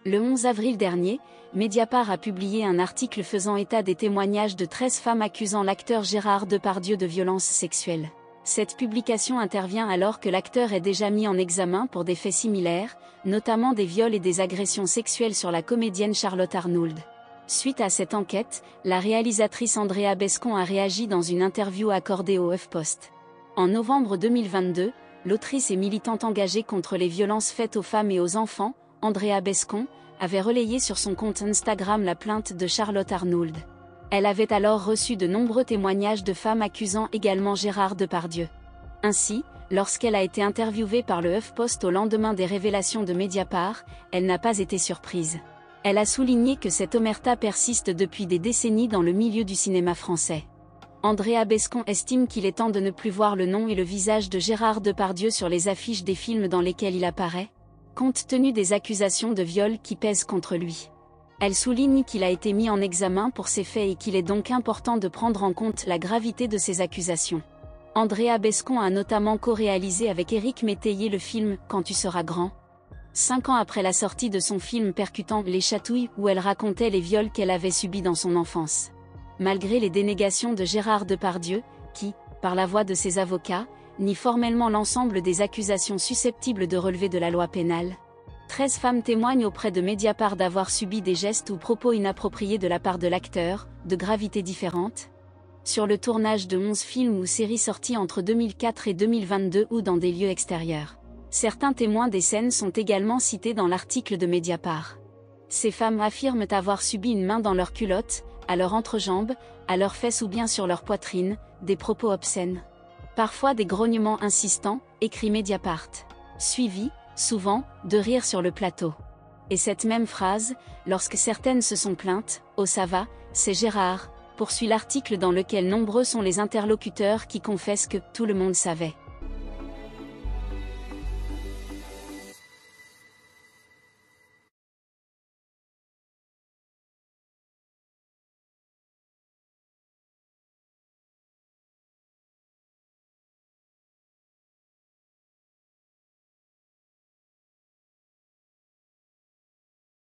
Le 11 avril dernier, Mediapart a publié un article faisant état des témoignages de 13 femmes accusant l'acteur Gérard Depardieu de violences sexuelles. Cette publication intervient alors que l'acteur est déjà mis en examen pour des faits similaires, notamment des viols et des agressions sexuelles sur la comédienne Charlotte Arnould. Suite à cette enquête, la réalisatrice Andrea Bescon a réagi dans une interview accordée au HuffPost. En novembre 2022, l'autrice et militante engagée contre les violences faites aux femmes et aux enfants, Andrea Bescon, avait relayé sur son compte Instagram la plainte de Charlotte Arnould. Elle avait alors reçu de nombreux témoignages de femmes accusant également Gérard Depardieu. Ainsi, lorsqu'elle a été interviewée par le HuffPost au lendemain des révélations de Mediapart, elle n'a pas été surprise. Elle a souligné que cette omerta persiste depuis des décennies dans le milieu du cinéma français. Andrea Bescon estime qu'il est temps de ne plus voir le nom et le visage de Gérard Depardieu sur les affiches des films dans lesquels il apparaît, compte tenu des accusations de viol qui pèsent contre lui. Elle souligne qu'il a été mis en examen pour ces faits et qu'il est donc important de prendre en compte la gravité de ces accusations. Andrea Bescon a notamment co-réalisé avec Éric Métayer le film « Quand tu seras grand ». 5 ans après la sortie de son film percutant Les Chatouilles, où elle racontait les viols qu'elle avait subis dans son enfance. Malgré les dénégations de Gérard Depardieu, qui, par la voix de ses avocats, nie formellement l'ensemble des accusations susceptibles de relever de la loi pénale. 13 femmes témoignent auprès de Mediapart d'avoir subi des gestes ou propos inappropriés de la part de l'acteur, de gravité différente. Sur le tournage de 11 films ou séries sortis entre 2004 et 2022 ou dans des lieux extérieurs. Certains témoins des scènes sont également cités dans l'article de Mediapart. Ces femmes affirment avoir subi une main dans leur culotte, à leur entrejambe, à leurs fesses ou bien sur leur poitrine, des propos obscènes. Parfois des grognements insistants, écrit Mediapart. Suivis, souvent, de rires sur le plateau. Et cette même phrase, lorsque certaines se sont plaintes, « Oh ça va, c'est Gérard », poursuit l'article dans lequel nombreux sont les interlocuteurs qui confessent que « tout le monde savait ».